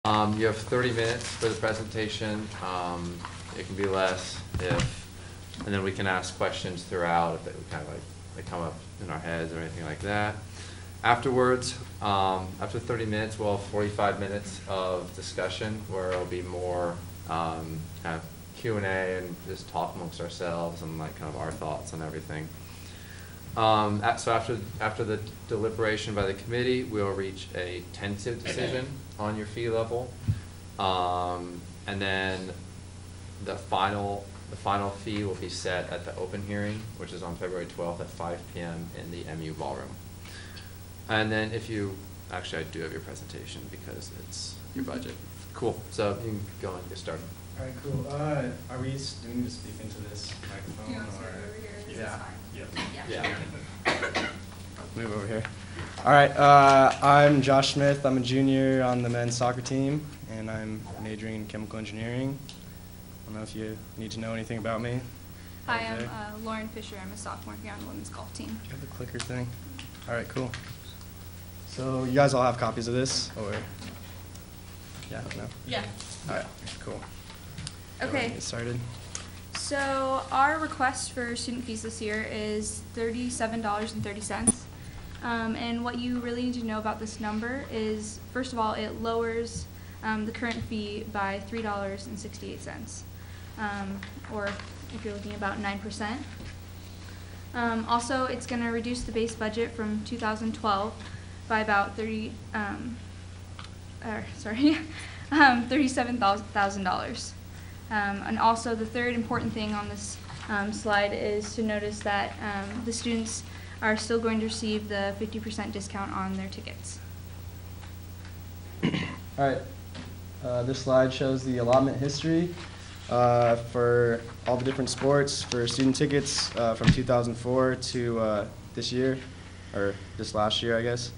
You have 30 minutes for the presentation. It can be less and then we can ask questions throughout if they kind of they come up in our heads or anything like that. Afterwards, after 30 minutes, we'll have 45 minutes of discussion where it'll be more kind of Q&A and just talk amongst ourselves and like kind of our thoughts on everything. So after the deliberation by the committee, we'll reach a tentative decision on your fee level, and then the final fee will be set at the open hearing, which is on February 12th at 5 p.m. in the MU ballroom. And then actually I do have your presentation because it's your budget. Cool. So you can go and get started. All right, cool. Are we do we need to speak into this microphone? Do you want to sit over here? This Yeah. is fine. Yeah. Move over here. All right, I'm Josh Smith. I'm a junior on the men's soccer team, and I'm majoring in chemical engineering. I don't know if you need to know anything about me. Hi, I'm Lauren Fisher. I'm a sophomore here on the women's golf team. Do you have the clicker thing? All right, cool. So you guys all have copies of this, or? Yeah, no? Yeah. All right, cool. Okay. Get started. So our request for student fees this year is $37.30. And what you really need to know about this number is, first of all, it lowers the current fee by $3.68, or if you're looking about 9%. Also, it's going to reduce the base budget from 2012 by about $37,000. And also, the third important thing on this slide is to notice that the students are still going to receive the 50% discount on their tickets. All right. This slide shows the allotment history for all the different sports for student tickets from 2004 to this year, or this last year, I guess.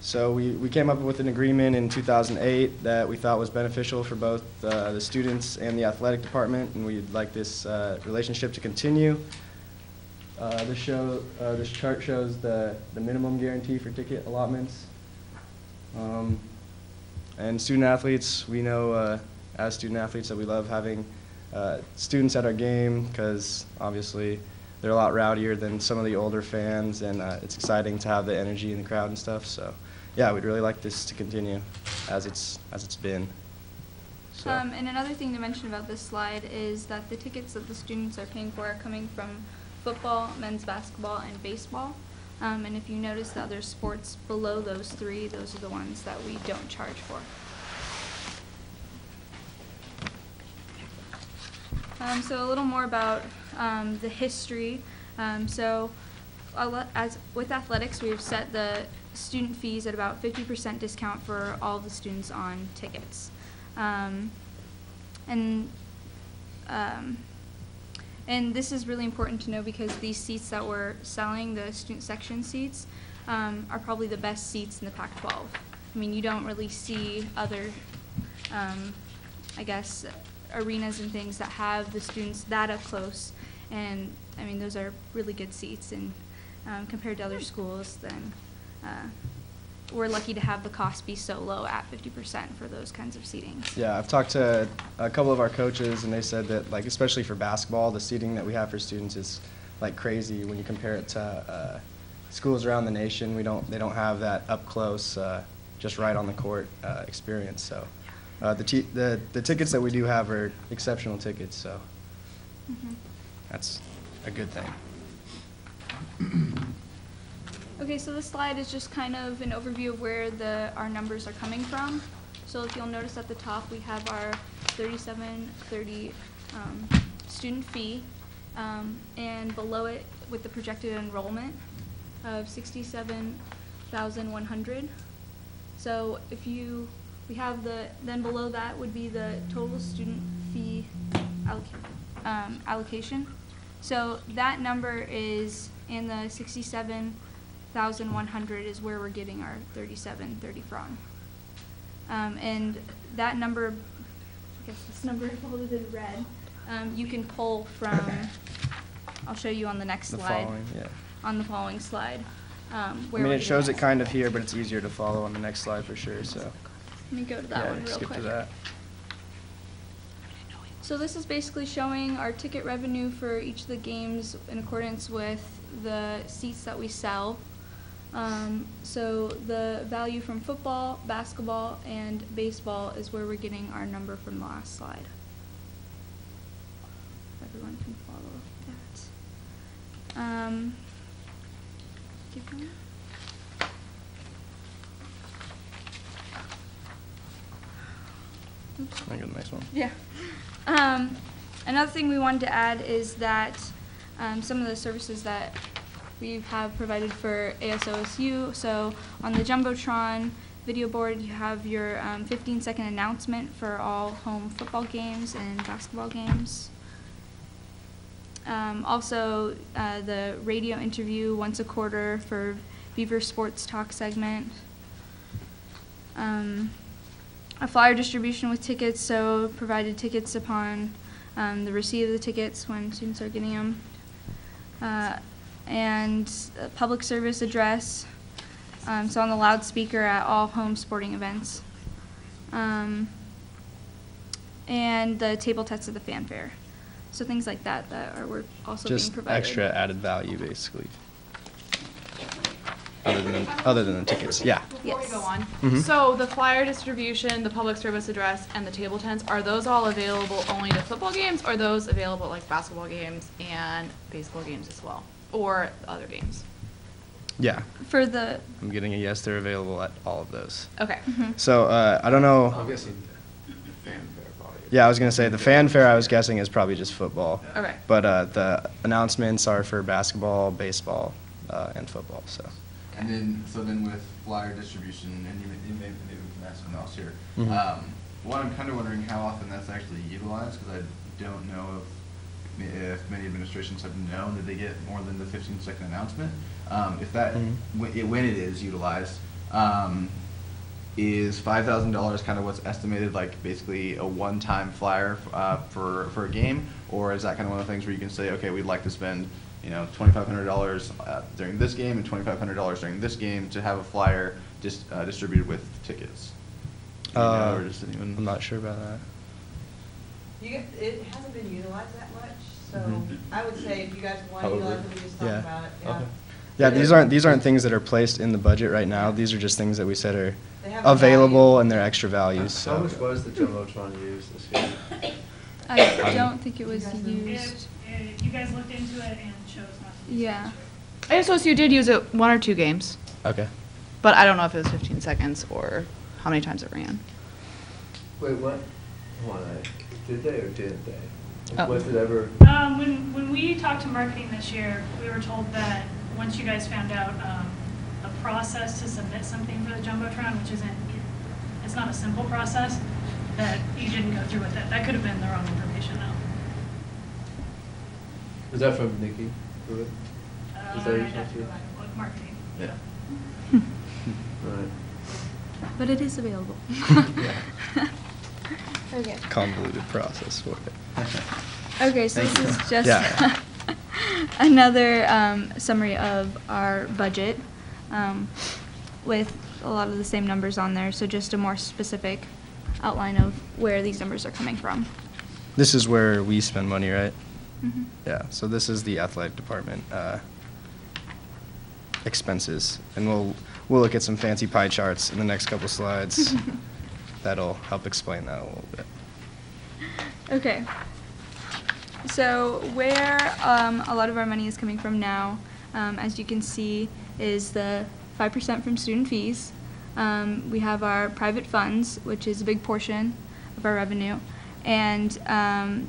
So we came up with an agreement in 2008 that we thought was beneficial for both the students and the athletic department, and we'd like this relationship to continue. This chart shows the minimum guarantee for ticket allotments. And student athletes, we know as student athletes that we love having students at our game because obviously they're a lot rowdier than some of the older fans, and it's exciting to have the energy in the crowd and stuff. So yeah, we'd really like this to continue as it's been. So. And another thing to mention about this slide is that the tickets that the students are paying for are coming from football, men's basketball, and baseball. And if you notice the other sports below those three, those are the ones that we don't charge for. So a little more about the history. As with athletics, we've set the student fees at about 50% discount for all the students on tickets. And this is really important to know because these seats that we're selling, the student section seats, are probably the best seats in the Pac-12. I mean, you don't really see other, I guess, arenas and things that have the students that up close. And, I mean, those are really good seats. And compared to other schools, then we're lucky to have the cost be so low at 50% for those kinds of seatings. Yeah, I've talked to a couple of our coaches, and they said that, like, especially for basketball, the seating that we have for students is like crazy when you compare it to schools around the nation. They don't have that up close, just right on the court experience. So the tickets that we do have are exceptional tickets. So that's a good thing. Okay, so this slide is just kind of an overview of where our numbers are coming from. So if you'll notice at the top, we have our $37.30 student fee, and below it with the projected enrollment of $67,100. So then below that would be the total student fee allocation. So that number is in the 67,100 is where we're getting our 37.30 from. And that number, I guess this number is bolded in red, you can pull from, I'll show you on the next slide. On the following slide. I where mean, we're it shows it doing kind of here, but it's easier to follow on the next slide for sure, so. Let me go to that Yeah, one real skip quick. to that. So this is basically showing our ticket revenue for each of the games in accordance with the seats that we sell. So the value from football, basketball, and baseball is where we're getting our number from the last slide. If everyone can follow that. Keep going. Oops. I go to the next one. Yeah. Another thing we wanted to add is that some of the services that we have provided for OSU. So on the Jumbotron video board, you have your 15-second announcement for all home football games and basketball games. Also, the radio interview once a quarter for Beaver Sports Talk segment. A flyer distribution with tickets, so provided tickets upon the receipt of the tickets when students are getting them. And a public service address, so on the loudspeaker at all home sporting events. And the table tests at the fanfare. So things like that are also being Just provided. extra added value, basically. Other than the tickets, yeah. Before we Yes. go on, Mhm. so the flyer distribution, the public service address, and the table tents, are those all available only to football games, or are those available like basketball games and baseball games as well, or other games? Yeah, For the, I'm getting a yes, they're available at all of those. Okay. So, I don't know. I'm guessing fanfare probably. Yeah, I was gonna say, the fanfare, I was guessing, is probably just football. Okay. But the announcements are for basketball, baseball, and football, so. And then with flyer distribution, and maybe we can ask someone else here. Mhm. One, I'm kind of wondering how often that's actually utilized, because I don't know if many administrations have known that they get more than the 15-second announcement. If that, Mhm. when it is utilized, is $5,000 kind of what's estimated, like basically a one-time flyer for a game, or is that kind of one of the things where you can say, okay, we'd like to spend, you know, $2,500 during this game and $2,500 during this game to have a flyer distributed with tickets? Do you know, or does anyone? I'm not sure about that. It hasn't been utilized that much, so Mhm. I would say if you guys want to Probably. utilize it, we just talk Yeah. about it, yeah. Okay. Yeah, these aren't things that are placed in the budget right now. These are just things that we said are They have a available value. and they're extra values, so. How much was the Jumbotron used this year? I don't think it was You guys know? used. You guys looked into it and chose not to use it Yeah. this year. ASOSU did use it 1 or 2 games, Okay. but I don't know if it was 15 seconds or how many times it ran. Wait, what? Hold on, did they or didn't they? Like, Oh. was it ever? When we talked to marketing this year, we were told that once you guys found out a process to submit something for the Jumbotron, which it's not a simple process, that you didn't go through with it. That could have been the wrong information though. Was that from Nikki? Was that I'd your have to source? go back and look, marketing. Yeah. Right. But it is available. Yeah. Okay. Convoluted process for it. Okay, so Thank this you. is just Yeah. another summary of our budget with a lot of the same numbers on there, so just a more specific outline of where these numbers are coming from. This is where we spend money, right? Mhm. Yeah, so this is the athletic department expenses, and we'll look at some fancy pie charts in the next couple slides. That'll help explain that a little bit. Okay. So where a lot of our money is coming from now, as you can see, is the 5% from student fees. We have our private funds, which is a big portion of our revenue, and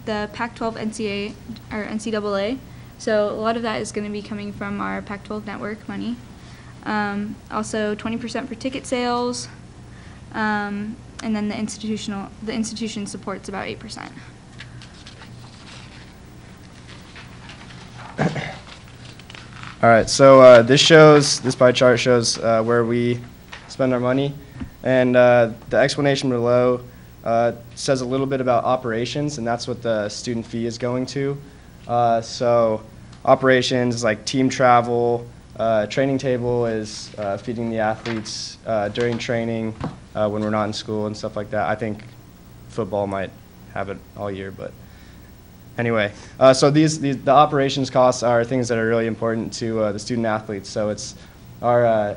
the Pac-12 NCAA. So a lot of that is going to be coming from our Pac-12 network money. Also 20% for ticket sales, and then the institution supports about 8%. All right, so this pie chart shows where we spend our money, and the explanation below says a little bit about operations, and that's what the student fee is going to. So operations is like team travel, Training table is feeding the athletes during training when we're not in school and stuff like that. I think football might have it all year, but anyway. So the operations costs are things that are really important to the student athletes. So it's our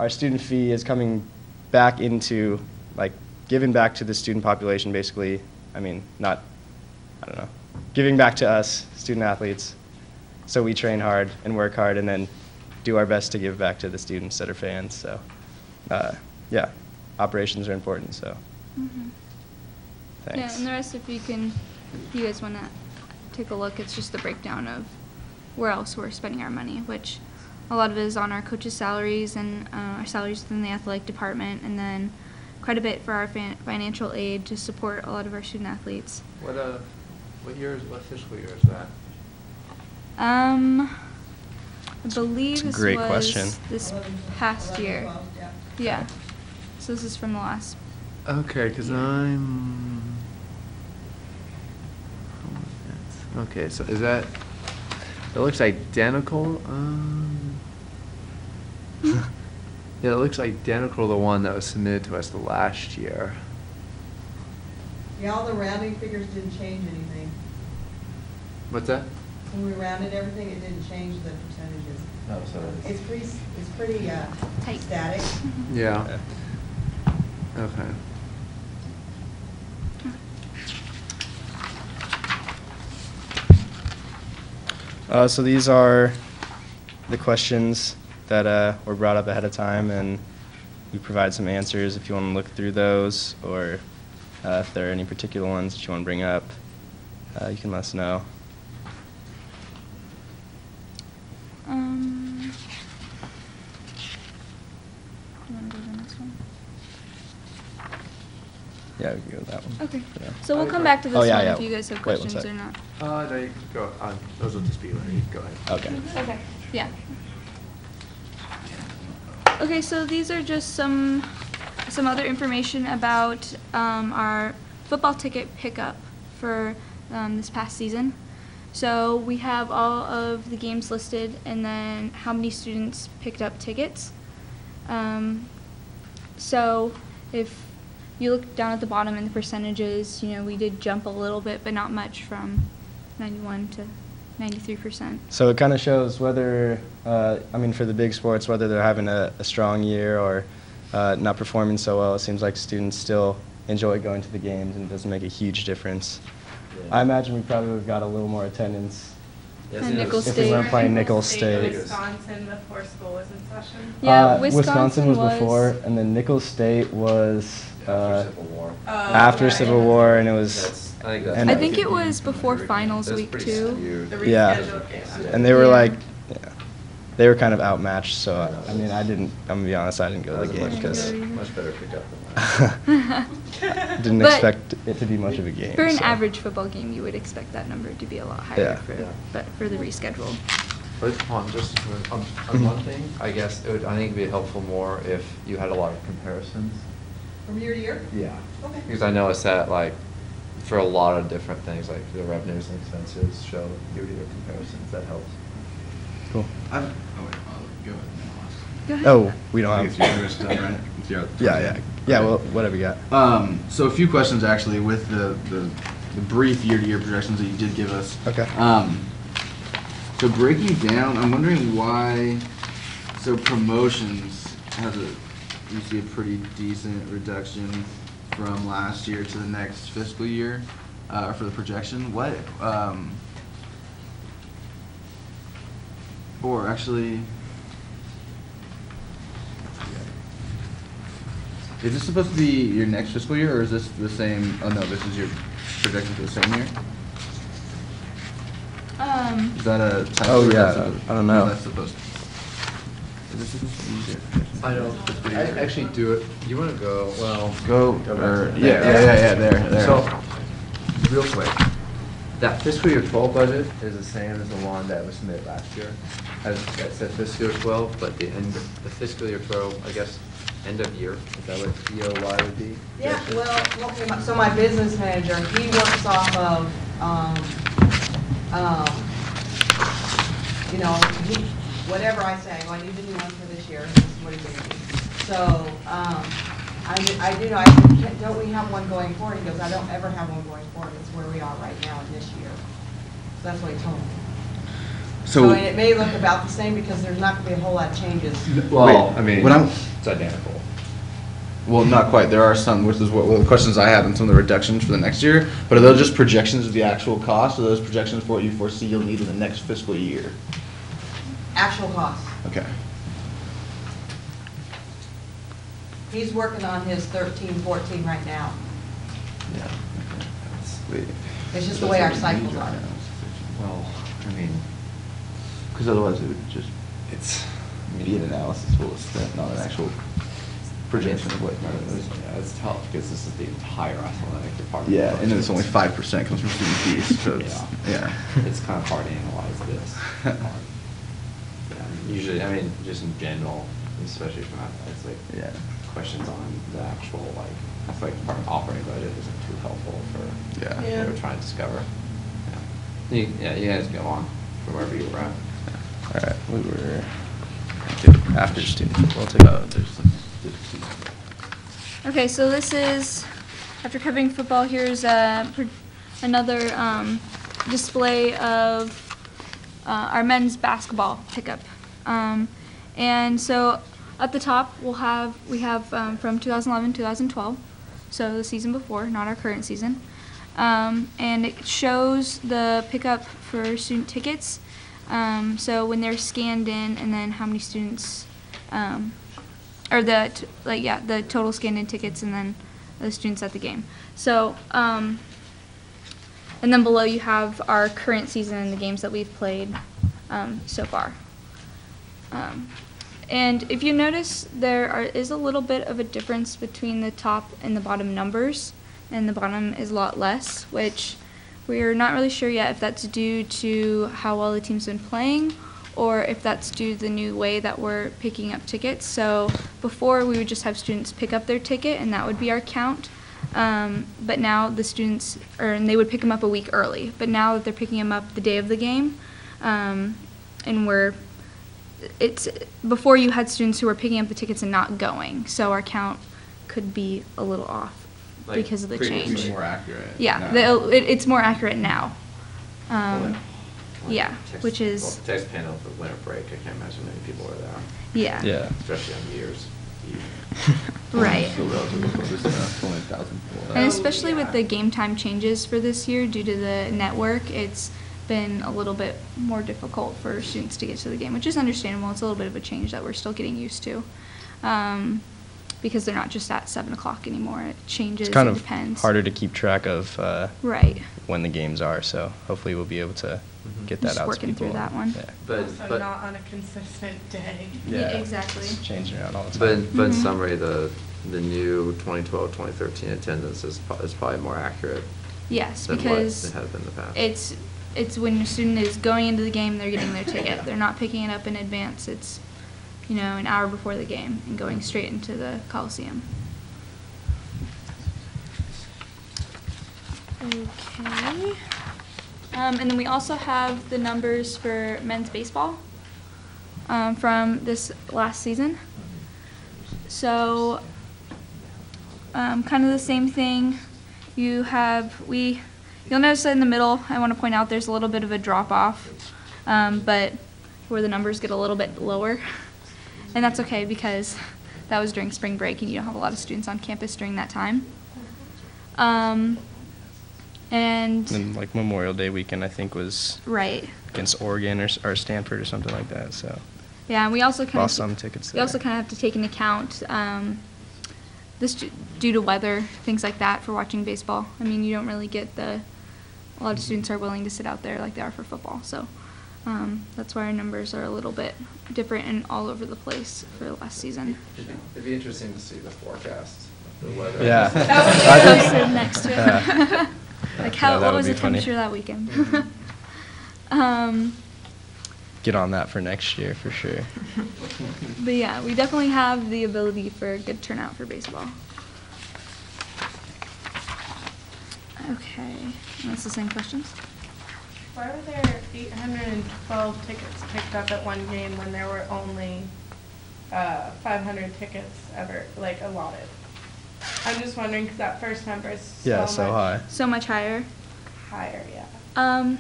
student fee is coming back into, like, giving back to the student population, basically. I mean, not, I don't know, giving back to us, student athletes, so we train hard and work hard and then do our best to give back to the students that are fans. So, yeah, operations are important, so thanks. Yeah, and the rest, if you guys want to take a look, it's just the breakdown of where else we're spending our money, which a lot of it is on our coaches' salaries and our salaries within the athletic department, and then quite a bit for our financial aid to support a lot of our student athletes. What fiscal year is that? I believe That's a this great was question. this 11, past 11, year. 12, yeah. Yeah. So this is from the last. Okay, because okay, so is that, it looks identical, yeah, it looks identical to the one that was submitted to us the last year. Yeah, all the rounding figures didn't change anything. What's that? When we rounded everything, it didn't change the percentages. Oh, so It's pretty Tight. static. Yeah. Okay. So these are the questions that were brought up ahead of time, and we provide some answers if you want to look through those, or if there are any particular ones that you want to bring up, you can let us know. You want to go to the next one? Yeah, we can go with that one. Okay. for now. So we'll come back to this Oh, yeah, one yeah. if you guys have Wait one questions sec. or not. No, you can go on, those will just be later, you can go ahead. Okay. Okay. Yeah. Okay, so these are just some other information about our football ticket pickup for this past season. So we have all of the games listed and then how many students picked up tickets. So if you look down at the bottom in the percentages, you know, we did jump a little bit, but not much, from 91 to 93%. So it kind of shows whether, I mean, for the big sports, whether they're having a strong year or not performing so well. It seems like students still enjoy going to the games, and it doesn't make a huge difference. I imagine we probably would have got a little more attendance And Nichols if we State. weren't playing Nichols State. State. Wisconsin before school was in session. Yeah, Wisconsin was was before, and then Nichols State was Oh, after okay. Civil War, and it was. That's, I think that's. And- I think it was before finals That's week pretty too. skewed. The Yeah. rescheduled game. And they were Yeah. like, yeah, they were kind of outmatched. So I mean, I'm gonna be honest, I didn't go to the game because Much better pickup than that. didn't But expect it to be much of a game. For an so. average football game, you would expect that number to be a lot higher Yeah. for, Yeah. but for the reschedule. But on just on one thing, I guess I think it'd be helpful more if you had a lot of comparisons. From year to year? Yeah. Okay. Because I noticed that, like, for a lot of different things, like the revenues and expenses show year-to-year comparisons. That helps. Cool. Oh, wait, go ahead. Go ahead. Oh, we don't I have. guess yours done, right? It's your- Yeah. Well, whatever you got. So a few questions actually with the brief year-to-year projections that you did give us. Okay. So breaking down, I'm wondering why, so promotions has you see a pretty decent reduction from last year to the next fiscal year, for the projection. What, or actually, is this supposed to be your next fiscal year, or is this the same, oh no, this is your projection for the same year? Is that a typo? Oh, or is yeah, that supposed- I don't know. no, that's supposed to. Is this supposed to be your- I don't. I actually do it. You want to go? Well, Go, back or, to yeah, there. So, real quick, that fiscal year 12 budget is the same as the one that was submitted last year. That said fiscal year 12, but the fiscal year 12, I guess, end of year. Is that what EOY would be? Yeah, well, okay, so my business manager, he works off of, you know, whatever I say, oh, I need a new one for this year, this is what he gave me. So, I do know, I said, don't we have one going forward? He goes, I don't ever have one going forward, it's where we are right now in this year. So that's what he told me. So, and it may look about the same because there's not gonna be a whole lot of changes. Well, I mean, when I'm- it's identical. Well, not quite. There are some, which is what the questions I had on some of the reductions for the next year. But are those just projections of the actual cost, or are those projections for what you foresee you'll need in the next fiscal year? Actual costs. Okay. He's working on his 13, 14 right now. Yeah. It's just the way our cycles are. Well, I mean, Because otherwise it would just it's, be an analysis what was spent, not an actual projection of what. yeah, it's tough because this is the entire athletic department. Yeah, and it's only budget. 5% comes from student fees, so it's, yeah. It's kind of hard to analyze this. Yeah, usually, I mean, just in general, especially from athletics, like, Yeah. questions on the actual, like, athletic department operating budget isn't too helpful for Yeah. what we're trying to discover. Yeah, you guys go on from wherever you were at. All right, we were after student football too. Okay, so this is, after covering football, here's another display of our men's basketball pickup. And so at the top, we have from 2011, 2012, so the season before, not our current season. And it shows the pickup for student tickets. So when they're scanned in, and then how many students, or the total scanned in tickets, and then the students at the game. So, and then below you have our current season and the games that we've played so far. And if you notice, there is a little bit of a difference between the top and the bottom numbers, and the bottom is a lot less, which we're not really sure yet if that's due to how well the team's been playing, or if that's due to the new way that we're picking up tickets. So before, we would just have students pick up their ticket, and that would be our count. But now the students, and they would pick them up a week early. But now that they're picking them up the day of the game, and before you had students who were picking up the tickets and not going, so our count could be a little off because of the change. More accurate. Yeah, now. it's more accurate now. Well, Yeah, which is, Well, text panel for winter break, I can't imagine many people are there, yeah. Yeah. especially on New Year's Eve. Right. Still relatively close, it's 20,000 people. And especially with yeah. the game time changes for this year due to the network, it's been a little bit more difficult for students to get to the game, which is understandable. It's a little bit of a change that we're still getting used to. Because they're not just at 7 o'clock anymore. It changes, It's kind it of depends. harder to keep track of Right. when the games are, so hopefully we'll be able to get that Just out to working people. through that one. Yeah. Also not on a consistent day. Yeah, exactly. It's changing around all the But, time. but in Mhm. summary, the new 2012, 2013 attendance is probably more accurate Yes, than what because it has been in the past. it's when a student is going into the game, they're getting their ticket. They're not picking it up in advance. It's, an hour before the game and going straight into the Coliseum. Okay. And then we also have the numbers for men's baseball from this last season. So, kind of the same thing. You'll notice that in the middle, I want to point out there's a little bit of a drop off, but where the numbers get a little bit lower. And that's okay because that was during spring break and you don't have a lot of students on campus during that time. And And like Memorial Day weekend, I think, was right. against Oregon or Stanford or something like that, so. Yeah, and we also kind Lost of some tickets we also there. kind of have to take into account this due to weather, things like that for watching baseball. I mean, you don't really get a lot of students are willing to sit out there like they are for football. So that's why our numbers are a little bit different and all over the place for last season. It'd be interesting to see the forecast, the weather. Yeah. I posted next to it. Yeah. Like Yeah, what that was would the be funny. temperature that weekend? Get on that for next year, for sure. But yeah, we definitely have the ability for a good turnout for baseball. Okay, and that's the same questions? Why were there 812 tickets picked up at one game when there were only 500 tickets ever, like, allotted? I'm just wondering, because that first number is Yeah, so much high. So much higher. higher, yeah.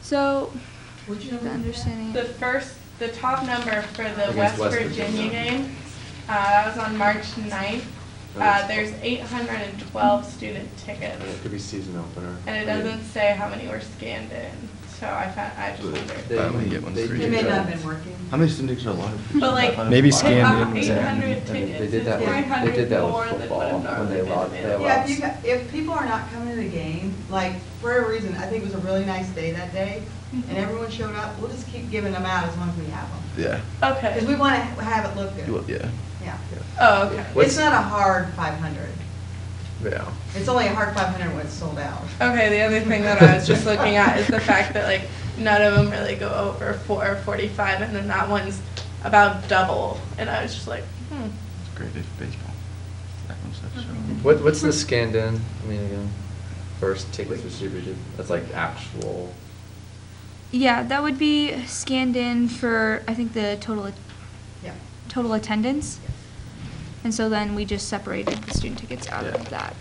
So, Would you the understanding. The top number for the Against West West Virginia Virginia. game, that was on March 9th. There's 812 student tickets, And it could be season opener. and it doesn't say how many were scanned in, so I just wondered. I'm gonna get one for you. It may not have been working. How many student tickets are allotted? But like, Maybe scanned in. 800 They tickets did is that with- 300 they did that with more than would football have when normally they been allowed- they available. allowed- Yeah, if people are not coming to the game, like, for a reason, I think it was a really nice day that day, and everyone showed up, we'll just keep giving them out as long as we have them. Yeah. Okay. Because we want to have it look Well, good. yeah. Yeah. Oh, okay. It's not a hard 500. Yeah. It's only a hard 500 when it's sold out. Okay, the other thing that I was just looking at is the fact that like none of them really go over 445, and then that one's about double, and I was just like, It's a great day for baseball. That one's such a- What's the scanned in? I mean, again, first tickets distributed. That's like actual. Yeah, that would be scanned in for, I think, the Yeah. total attendance. And so then we just separated the student tickets out Yeah. of that.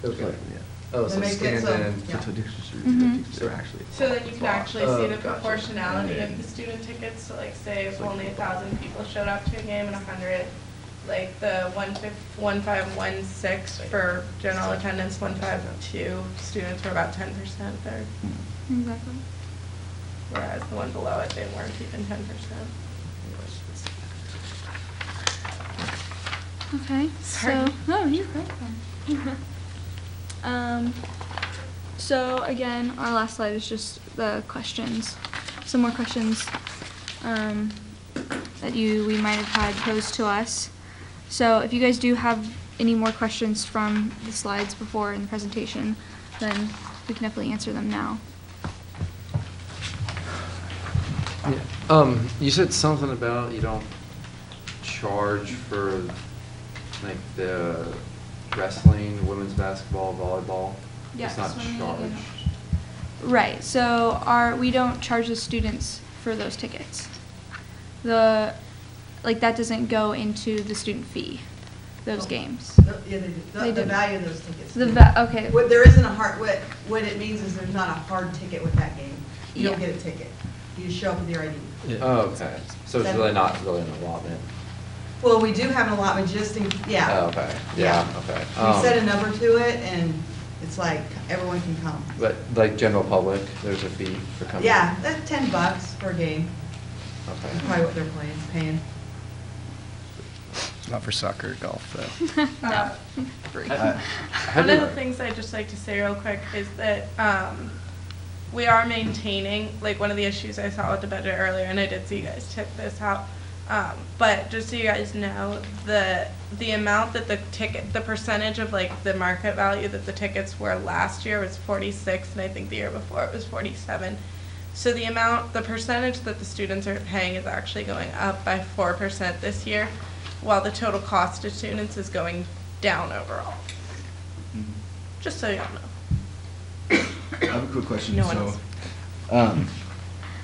Okay. Yeah. Oh, That so makes it scanned so- in. yeah. That's what tickets Mhm. distributed. Tickets are actually. so then you can actually Oh, see the gotcha. proportionality And of the then- student tickets. So like, say if It's like- only 1,000 people showed up to a game and 100, like the 1516 for general attendance, 152 students were about 10% there, Exactly. whereas the one below it, they weren't even 10%. Okay, Sorry. so, no, you're right. So again, our last slide is just the questions, some more questions, that we might have had posed to us. So if you guys do have any more questions from the slides before in the presentation, then we can definitely answer them now. Yeah. You said something about you don't charge for like the wrestling, women's basketball, volleyball. Yeah, It's not swimming, charged. Right, so we don't charge the students for those tickets. That doesn't go into the student fee, those Oh. games. Yeah, they do. They The do. value of those tickets. Okay. What, there isn't a hard, what it means is there's not a hard ticket with that game. You don't Yeah. get a ticket. You just show up with your ID. Oh, okay. So it's really not really an allotment. Well, we do have an allotment just in, yeah. Oh, okay. Yeah, okay. We set a number to it, and it's like, everyone can come. But like general public, there's a fee for coming? Yeah, that's $10 per game. That's Okay. probably what they're paying. Not for soccer, golf, though. No, free. One of the things I'd just like to say real quick is that we are maintaining, like one of the issues I saw with the budget earlier, and I did see you guys check this out, but just so you guys know, the amount that the percentage of like the market value that the tickets were last year was 46, and I think the year before it was 47. So the percentage that the students are paying is actually going up by 4% this year, while the total cost to students is going down overall. Just so y'all know. I have a quick question. No one So, else.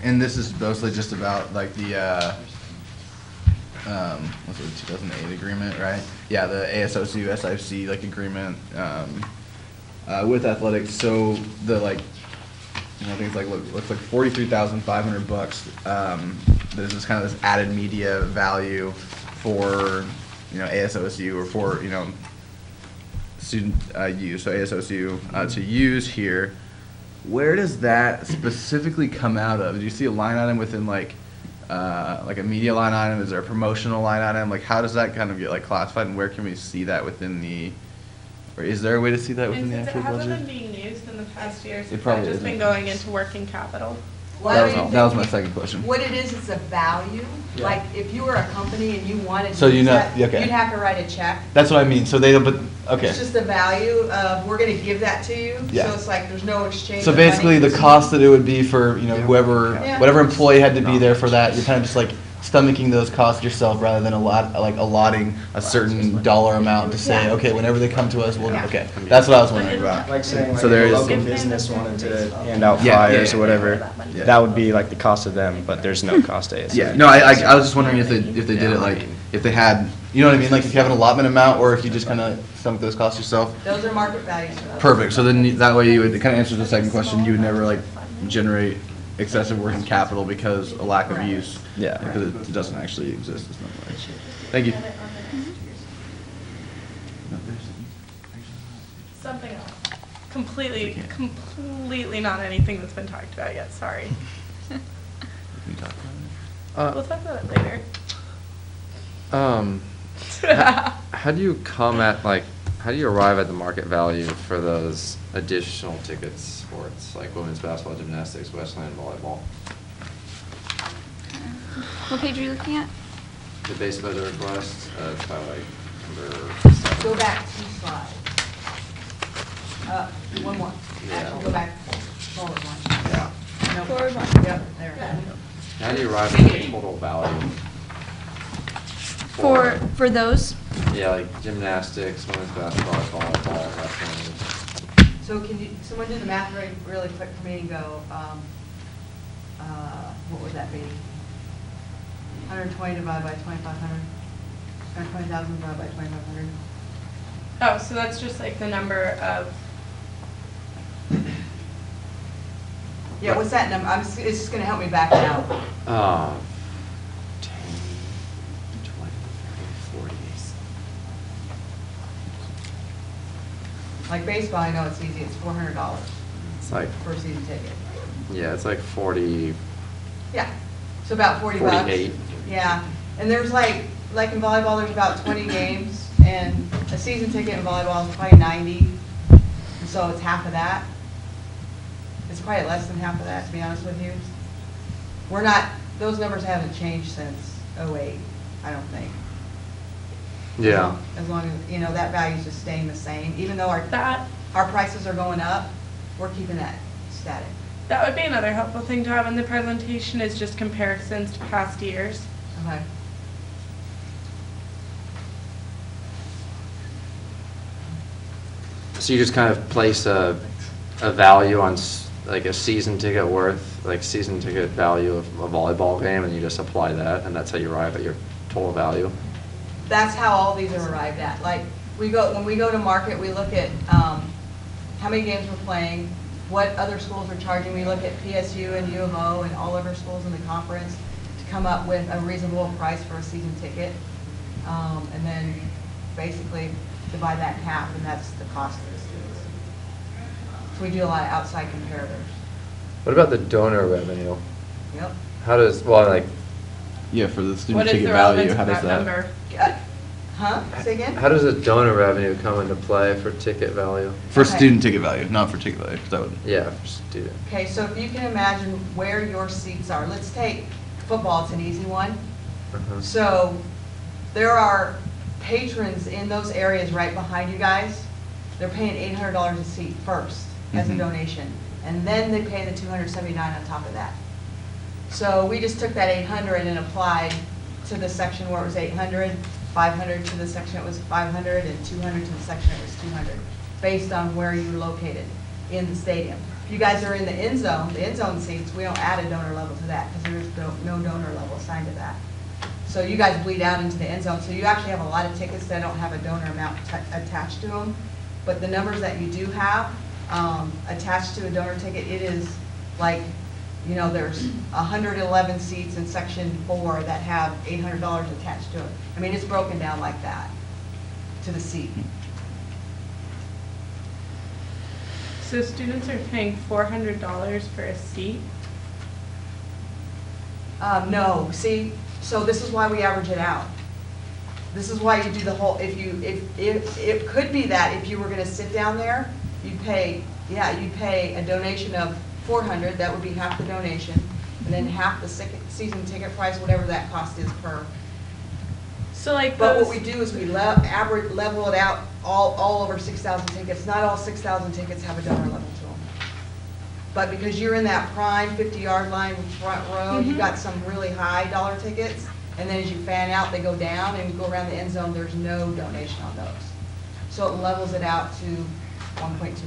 and this is mostly just about like the what's it, 2008 agreement, right? Yeah, the ASOSU SIFC like agreement with athletics. So the like, I think it's like looks like $43,500. There's this kind of this added media value for ASOSU or for student use, so ASOSU to use here. Where does that specifically come out of? Do you see a line item within like a media line item? Is there a promotional line item? Like how does that kind of get like classified, and where can we see that within the? Or is there a way to see that within And the since it actual hasn't been budget? being used in the past years, It it's probably just been isn't. going into working capital. That was my second question. What it is, it's a value. Yeah. Like, if you were a company and you wanted So to use you know- that, okay. you'd have to write a check. That's what I mean. So they don't. But okay. It's just the value of, we're gonna give that to you. Yeah. So it's like, there's no exchange. So of basically, money. the cost that it would be for Yeah. whatever employee had to be No. there for that, you're kind of just like stomaching those costs yourself rather than allotting a certain dollar amount to say, Yeah. okay, whenever they come to us, we'll, Yeah. okay. That's what I was wondering about. Like saying, like, So there if a is. local business wanted to hand out Yeah, flyers yeah, or whatever, yeah. that would be like the cost of them, but there's no cost to ASU. Yeah, no, I was just wondering if they did Yeah, it I like, mean- if they had, you know what I mean, like if you have an allotment amount, or if you just kind of stomach those costs yourself. Those are market values for those. Perfect, so then that way you would, it kind of answers the second question, you would never like generate excessive working capital because a lack of use. Yeah. Because it doesn't actually exist, it's not like. Thank you. Something else. Completely not anything that's been talked about yet, sorry. We'll talk about it later. How do you come at, like, how do you arrive at the market value for those additional ticket sports, like women's basketball, gymnastics, Westland, volleyball? What page are you looking at? The base budget request, it's probably like number 7. Go back 2 slides. One more. Yeah. Actually, go back forward one. Yeah. Nope. Forward one. Yep, there. How do you arrive at the total value? For those? Yeah, like gymnastics, women's basketball, volleyball, wrestling. So can you, someone do the math really quick for me and go, what would that be? 120 divided by 2,500? 120,000 divided by 2,500? Oh, so that's just like the number of, Yeah, what's that number? It's just gonna help me back it out. 10, 20, 30, 40. Like baseball, I know it's easy, it's $400 It's like, for a season ticket. yeah, it's like 40, Yeah, so about 40 bucks. 48. Yeah, and there's like in volleyball, there's about 20 games, and a season ticket in volleyball is probably 90, and so it's half of that. It's probably less than half of that, to be honest with you. We're not, those numbers haven't changed since '08, I don't think. Yeah. As long as, you know, that value's just staying the same, even though our that prices are going up, we're keeping that static. That would be another helpful thing to have in the presentation is just comparisons to past years. Okay. So you just kind of place a value on like a season ticket worth, like season ticket value of a volleyball game, and you just apply that, and that's how you arrive at your total value? That's how all these are arrived at. Like, when we go to market, we look at how many games we're playing, what other schools are charging. We look at PSU and U of O and all of our schools in the conference to come up with a reasonable price for a season ticket. And then basically divide that in half, and that's the cost of the students. So we do a lot of outside comparators. What about the donor revenue? Yep. How does, well, like, Yeah, for the student What is ticket the value, relevance how of does that that? number? Huh? Say again? how does the donor revenue come into play for ticket value? For Okay. student ticket value, not for ticket value, 'cause that would. Yeah, for student. Okay, so if you can imagine where your seats are, let's take football, it's an easy one. Uh-huh. So there are patrons in those areas right behind you guys. They're paying $800 a seat first as a Mhm. donation, and then they pay the $279 on top of that. So we just took that 800 and applied to the section where it was 800, 500 to the section it was 500, and 200 to the section it was 200, based on where you're located in the stadium. If you guys are in the end zone seats, we don't add a donor level to that because there's no donor level assigned to that. So you guys bleed out into the end zone, so you actually have a lot of tickets that don't have a donor amount attached to them. But the numbers that you do have attached to a donor ticket, it is like, you know, there's 111 seats in section 4 that have $800 attached to it. I mean, it's broken down like that to the seat. So students are paying $400 for a seat? No, see, so this is why we average it out. This is why you do the whole, if it could be that if you were gonna sit down there, you'd pay a donation of 400, that would be half the donation, and then half the season ticket price, whatever that cost is per. So like But those, what we do is we level it out all over 6,000 tickets. Not all 6,000 tickets have a donor level to them. But because you're in that prime 50-yard line front row, you got some really high dollar tickets, And then as you fan out, they go down, and you go around the end zone, there's no donation on those. So it levels it out to 1.2 million.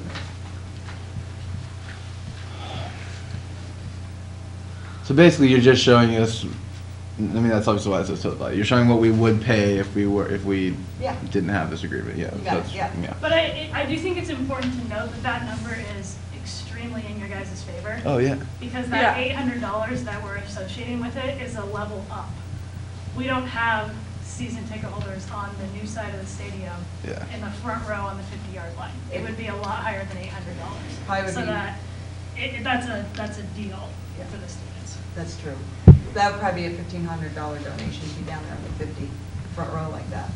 So basically, you're just showing us. I mean, that's obviously why it says total value. You're showing what we would pay if we Yeah. didn't have this agreement. Yeah. You got it, that's- yeah. But I do think it's important to note that that number is extremely in your guys' favor. Oh yeah. Because that Yeah. $800 that we're associating with it is a level up. We don't have season ticket holders on the new side of the stadium Yeah. in the front row on the 50-yard line. It would be a lot higher than $800. Probably would So be- that, that's a deal Yeah. for the students. That's true. That would probably be a $1,500 donation to be down there on the 50, front row like that.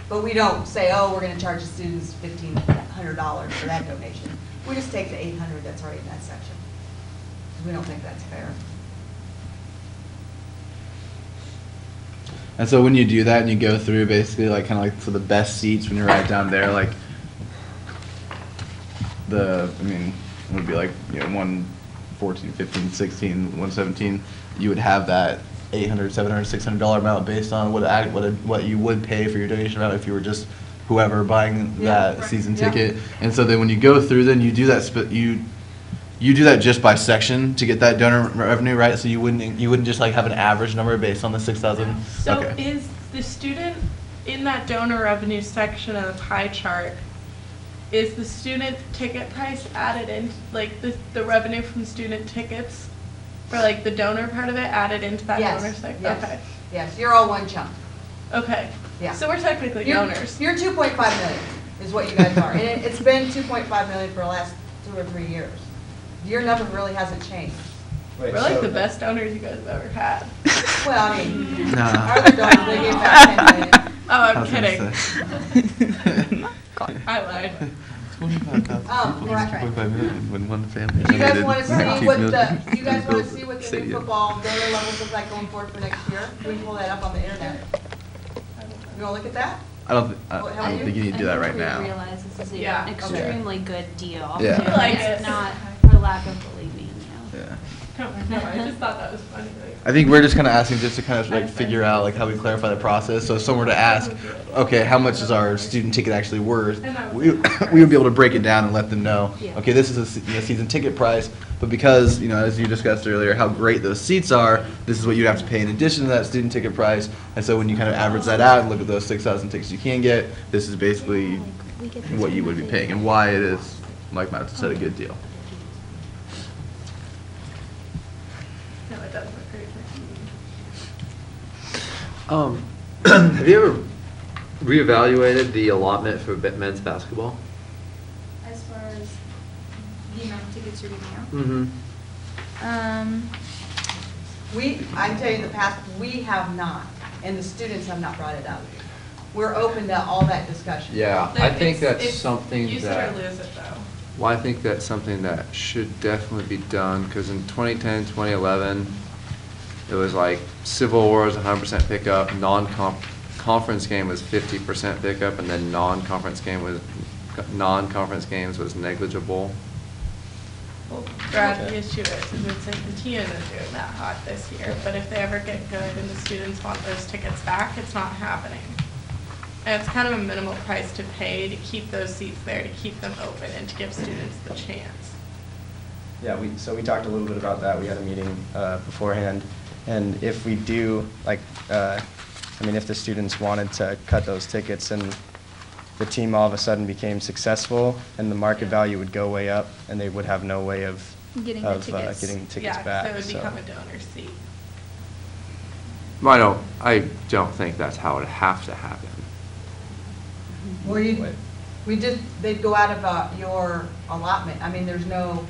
But we don't say, oh, we're gonna charge the students $1,500 for that donation. We just take the 800 that's already in that section. 'Cause we don't think that's fair. And so when you do that and you go through basically like kind of like for the best seats when you're right down there, like I mean, it would be like, 114, 15, 16, 117, you would have that $800, $700, $600 amount based on what you would pay for your donation amount if you were just whoever buying Yeah, that right. season Yeah. ticket. And so then when you go through, then you do that you do that just by section to get that donor revenue, right? So you wouldn't just like have an average number based on the 6,000. So Okay. is the student in that donor revenue section of the pie chart, is the student ticket price added in, like the revenue from student tickets for like the donor part of it added into that Yes, donor section? yes. Okay. Yes, you're all one chunk. Okay. Yeah. So we're technically You're- donors. You're 2.5 million is what you guys are. And it's been 2.5 million for the last 2 or 3 years. Your number really hasn't changed. Wait, We're like so- the best donors you guys have ever had. Well, I mean, Nah. our other donors, they gave back 10 million. Oh, I'm I was gonna kidding. say. I lied. 25,000 Oh, people, right. 2.5 million when one family. Do you guys donated want to 19 see what million do you guys to want to build see what the new stadium. football donor levels look like going forward for next year? We can pull that up on the internet. You want to look at that? I don't What, how think you? you need to do that right I now. think we realize this is Yeah. an extremely good deal. Yeah. too. I like It's it. not for lack of believing you. Yeah. No, I just thought that was funny. Like, I think we're just kind of asking just to kind of like figure out like how we clarify the process. So if someone were to ask, okay, how much is our student ticket actually worth? We would be able to break it down and let them know, Yeah. okay, this is a season ticket price, but because, as you discussed earlier, how great those seats are, this is what you'd have to pay in addition to that student ticket price. And so when you kind of average that out and look at those 6,000 tickets you can get, this is basically what you would be paying and why it is, like Matt said, a good deal. no, it does look great for Have you ever reevaluated the allotment for men's basketball? As far as the amount of tickets you're giving out. Mm-hmm. I can tell you in the past, we have not, and the students have not brought it up. We're open to all that discussion. Yeah, I think that's something Use it that. or lose it, though. Well, I think that's something that should definitely be done, because in 2010, 2011, it was like Civil War was 100% pickup, conference game was 50% pickup, and then non-conference games was negligible. Well, Brad, the issue is it's like the team isn't doing that hot this year, but if they ever get good and the students want those tickets back, it's not happening. And it's kind of a minimal price to pay to keep those seats there, to keep them open, and to give students the chance. Yeah, so we talked a little bit about that. We had a meeting beforehand, and if we do, if the students wanted to cut those tickets and the team all of a sudden became successful, and the market value would go way up, and they would have no way of Getting the tickets. getting tickets Yeah, back. so it would so. become a donor seat. I don't think that's how it have to happen. Well, they'd go out of your allotment. I mean, there's no,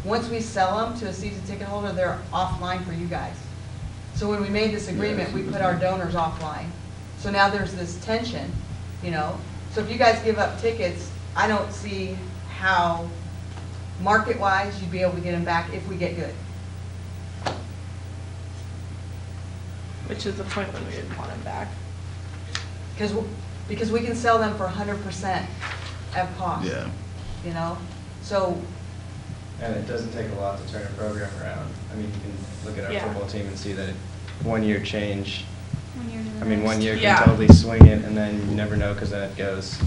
once we sell them to a season ticket holder, they're offline for you guys. So when we made this agreement, we put our donors offline. So now there's this tension, So if you guys give up tickets, I don't see how, market-wise, you'd be able to get them back if we get good. Which is the point when we didn't want them back. Because we can sell them for 100% at cost. Yeah. So, And it doesn't take a lot to turn a program around. I mean, you can look at our Yeah. football team and see that 1 year change. 1 year to the I mean, 1 next. year Yeah. can totally swing it, and then you never know, because then it goes,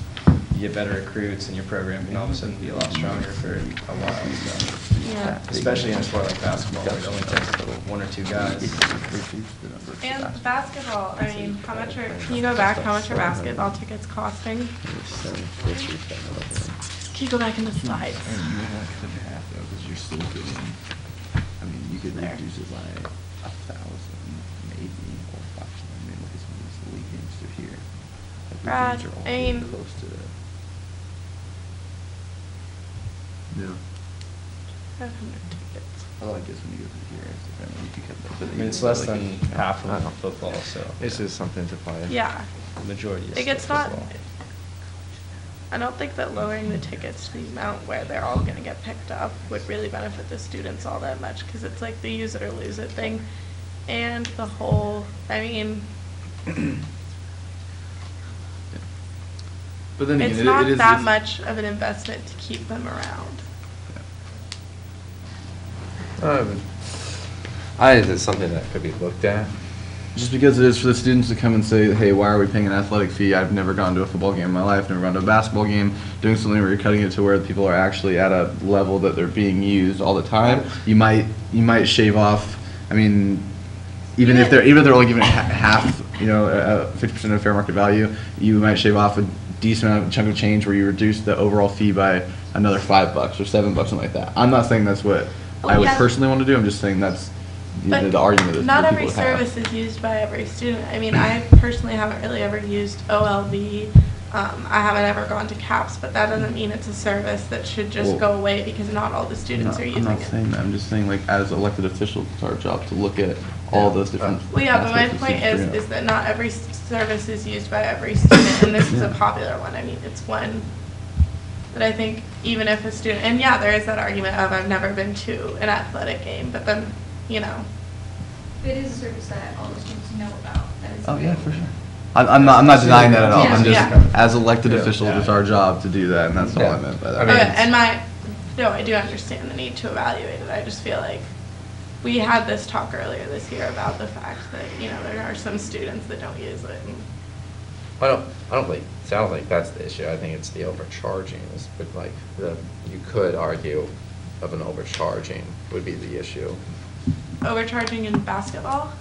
you get better recruits, and your program can all of a sudden be a lot stronger for a while, so. Yeah. Especially in a sport like basketball, where it only takes 1 or 2 guys. And basketball, I mean, how much are, can you go back, how much are basketball tickets costing? Can you go back in the slides? And you would have to half though, because you're still getting, I mean, you could There. reduce it by 1,000, maybe, or 500. I mean, look at some of these league games through here. Like, the Brad, games are all I getting mean- close to it. Yeah. 500 tickets. I like this when you go through here, it's different, you can cut that, but I mean, it's less than half of football, so. It's just something to play. Yeah. The majority is Like, still it's not, football. I don't think that lowering the tickets to the amount where they're all gonna get picked up would really benefit the students all that much, because it's like the use it or lose it thing. And the whole, I mean, But then again, it's it not is. that much of an investment to keep them around. I think it's something that could be looked at. Just because it is for the students to come and say, hey, why are we paying an athletic fee? I've never gone to a football game in my life, never gone to a basketball game, doing something where you're cutting it to where people are actually at a level that they're being used all the time. You might shave off, I mean, even if they're only giving it half, 50% of fair market value, you might shave off a decent amount of chunk of change where you reduce the overall fee by another $5 or $7, something like that. I'm not saying that's what I would Yeah. personally want to do. I'm just saying that's But the argument that not that every people have. service is used by every student. I mean, I personally haven't really ever used OLV. I haven't ever gone to CAPS, but that doesn't mean it's a service that should just Well, go away because not all the students are I'm using not it. saying that. I'm just saying, like, as elected officials, it's our job to look at all those different. Well, yeah, but my aspects of point student is that not every service is used by every student, and this is a Yeah. popular one. I mean, it's one that I think even if a student, and yeah, there is that argument of I've never been to an athletic game, but then, It is a service that all the students know about. That is Oh, yeah, for available. sure. I'm not denying that at all. I'm just, Yeah. as elected Yeah. officials, it's our job to do that, and that's all I meant by that. I mean, Okay, and no, I do understand the need to evaluate it. I just feel like we had this talk earlier this year about the fact that, there are some students that don't use it. and- I don't think that's the issue. I think it's the overcharging. But like you could argue of an overcharging would be the issue. Overcharging in basketball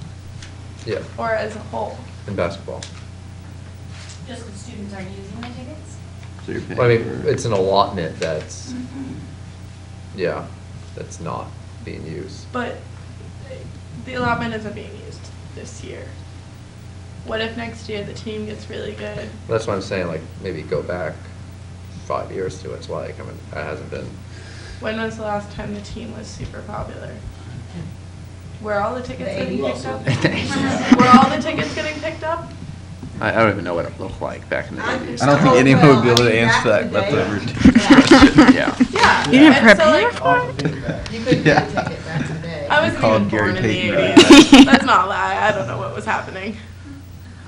Yeah, or as a whole? in basketball. Just because students aren't using the tickets? So you're paying Well, I mean, for- it's an allotment that's, yeah, that's not being used. But the allotment isn't being used this year. What if next year the team gets really good? That's what I'm saying, like, maybe go back 5 years to its like, I mean, that hasn't been. When was the last time the team was super popular? Were all the tickets The getting 80s. picked up? Were all the tickets getting picked up? I don't even know what it looked like back in the I'm- day. I don't think anyone would be able to Well, I mean, answer back that. in the That's a day- routine Yeah. question. Yeah. Yeah. You didn't and so, prepare like, for it? You couldn't Yeah. get a ticket back in the day. I wasn't Called even Gary born in the Payton. 80s. That's not a lie. I don't know what was happening.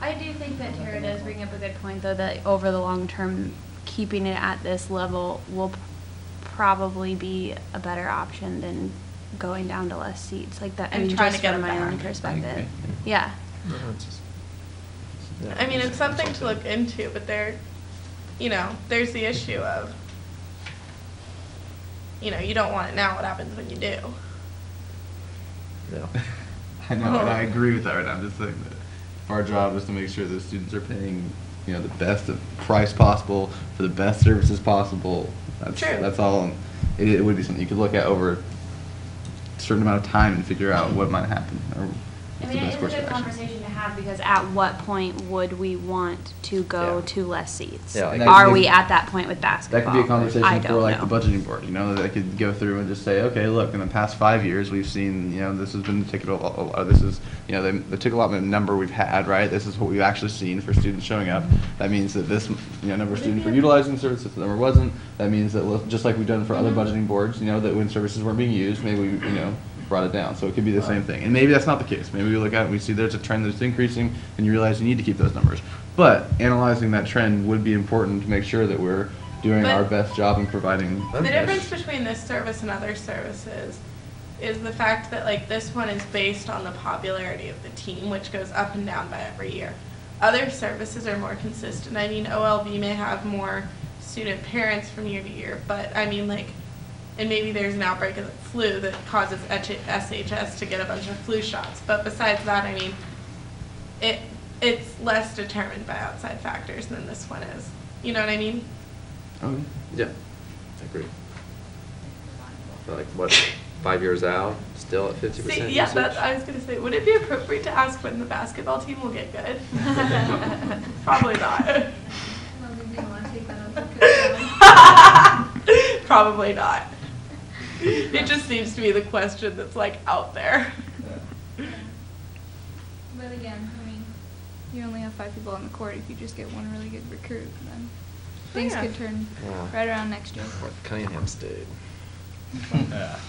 I do think that Tara does bring up a good point, though, that over the long term, keeping it at this level will probably be a better option than going down to less seats like that. I And mean, trying just to get from it my own back. I perspective. agree. Yeah. I mean, it's something to look into, but there's the issue of, you don't want it now. What happens when you do? No. I know, and I agree with that right now. I'm just saying that our job is to make sure that students are paying, the best price possible for the best services possible. True. That's all. It would be something you could look at over a certain amount of time and figure out what might happen or I what's the mean, best it's a course of good action. conversation to have because at what point would we want to go Yeah. to less seats? Yeah, like- Are we at that point with That basketball? could be a conversation I for don't like know. the budgeting board, they could go through and just say, okay, look, in the past 5 years, we've seen, this has been the ticket, this is, the ticket allotment number we've had, right? This is what we've actually seen for students showing up. That means that this, number of students were utilizing the service, if the number wasn't. That means that, just like we've done for other budgeting boards, that when services weren't being used, maybe we, brought it down. So it could be the same thing. And maybe that's not the case. Maybe we look at it and we see there's a trend that's increasing and you realize you need to keep those numbers. But analyzing that trend would be important to make sure that we're doing But- our best job in providing. The difference between this service and other services is the fact that like this one is based on the popularity of the team, which goes up and down by every year. Other services are more consistent. I mean, OLB may have more student parents from year to year, but I mean, like, and maybe there's an outbreak of the flu that causes SHS to get a bunch of flu shots. But besides that, I mean, it's less determined by outside factors than this one is. You know what I mean? Okay. Yeah, I agree. Like, what, 5 years out, still at 50% See, usage? yeah, I was going to say, would it be appropriate to ask when the basketball team will get good? Probably not. Probably not. It just seems to be the question that's like out there. But again, I mean, you only have 5 people on the court. If you just get one really good recruit, then things yeah. could turn Yeah. right around next year. Or Cunningham State. Yeah.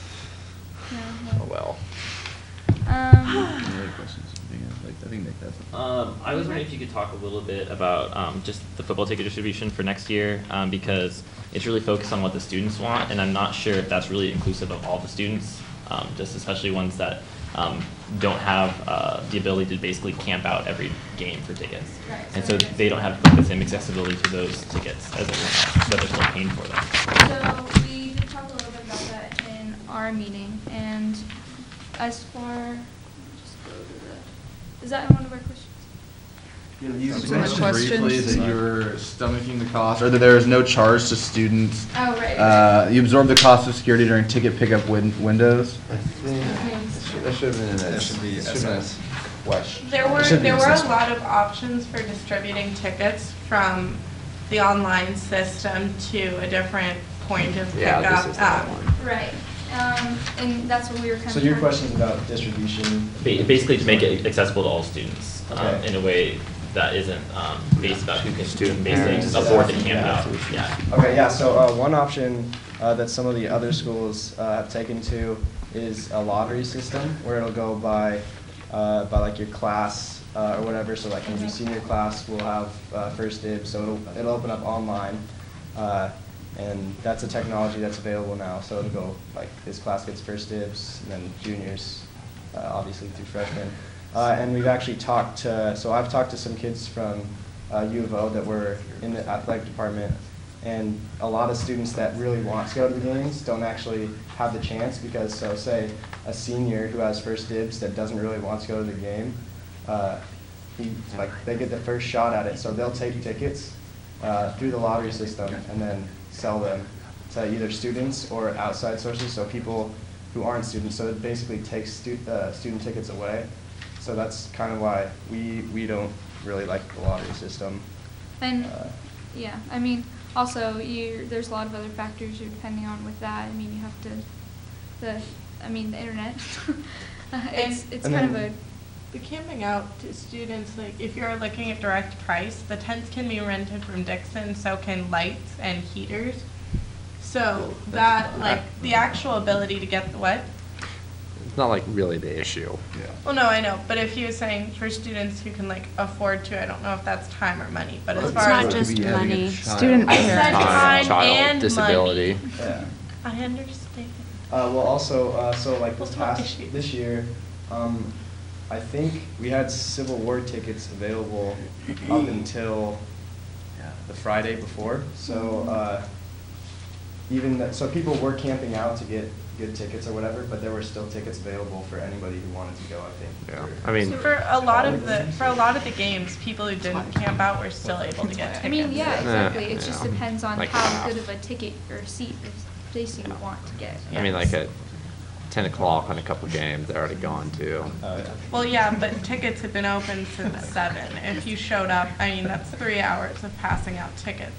Yeah, Oh, well. Any other questions? I think Nick has some. I was wondering if you could talk a little bit about just the football ticket distribution for next year, because it's really focused on what the students want, and I'm not sure if that's really inclusive of all the students, just especially ones that don't have the ability to basically camp out every game for tickets. Right, And so so there's- they don't have like, the same accessibility to those tickets as everyone else, but they're still paying for them. So we did talk a little bit about that in our meeting, and as far, just go to the, is that one of our questions? You Some mentioned questions. briefly that you were stomaching the cost, or that there is no charge to students. Oh, right. You absorb the cost of security during ticket pickup windows. I think that should have been in That this. should be Should have been SS. a question. There were Should be a accessible. lot of options for distributing tickets from the online system to a different point of Yeah, pickup. this is that one. Right, and that's what we were kind of. So your question's about distribution. Basically to make it accessible to all students Okay. in a way that isn't based about who can Student basically parents. afford the camp out. Yeah. Okay, yeah, so one option that some of the other schools have taken to is a lottery system where it'll go by like your class or whatever. So like maybe senior class will have first dibs, so it'll open up online. And that's a technology that's available now. So it'll go like this class gets first dibs, and then juniors, obviously through freshmen. And we've actually talked to, so I've talked to some kids from U of O that were in the athletic department, and a lot of students that really want to go to the games don't actually have the chance because, so say a senior who has first dibs that doesn't really want to go to the game, they get the first shot at it, so they'll take tickets through the lottery system and then sell them to either students or outside sources, so people who aren't students. So it basically takes student tickets away. So that's kind of why we don't really like the lottery system. And, yeah, I mean, also, there's a lot of other factors you're depending on with that. I mean, you have to, the internet. It's And kind of then- a, The camping out to students, like if you're looking at direct price, the tents can be rented from Dixon, so can lights and heaters. So that, like, the actual ability to get the what? It's not like really the issue. Yeah. Well, no, I know, but if he was saying for students who can like afford to, I don't know if that's time or money, but as It's far not as. just money. Student I said time Child and disability. money. Yeah. I understand. Well, also, so like Multiple issues. this year, I think we had Civil War tickets available up until the Friday before. So so people were camping out to get good tickets or whatever, but there were still tickets available for anybody who wanted to go, I think. Yeah, for- I mean, For a lot of the games, people who didn't camp out were still able to get tickets. I mean, yeah, exactly. It just Yeah. depends on Like how half. good of a ticket or seat or place you want to get. I mean, like at 10 o'clock on a couple games, they're already gone too. Oh, yeah. Well, yeah, but tickets have been open since 7. If you showed up, I mean, that's 3 hours of passing out tickets.